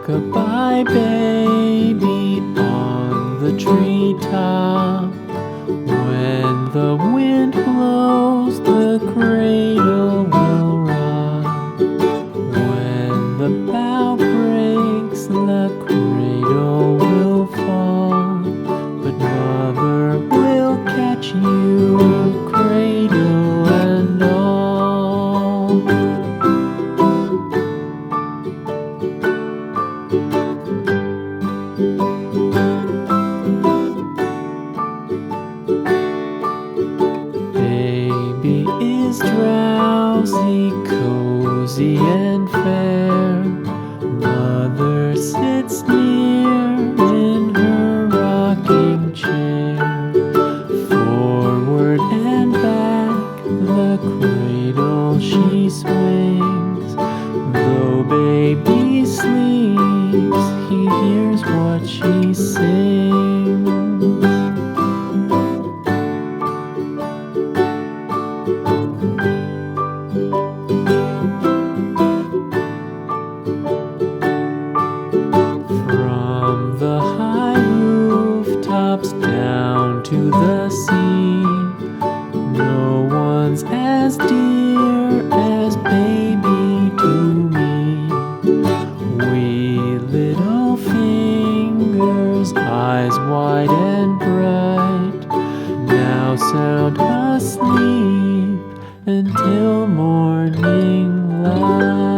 Rock-a-bye baby on the treetop. When the wind blows, the cradle will rock. When the bough breaks, the cradle will fall. But mother will catch you, cradle and all. Baby is drowsy, cozy and fair. Mother sits near in her rocking chair. Forward and back, the cradle she swings. Though baby sleeps, he hears what she sings. From the high rooftops down to the sea, no one's as dear as baby to me. Wee little fingers, eyes wide and bright, now sound asleep until morning light.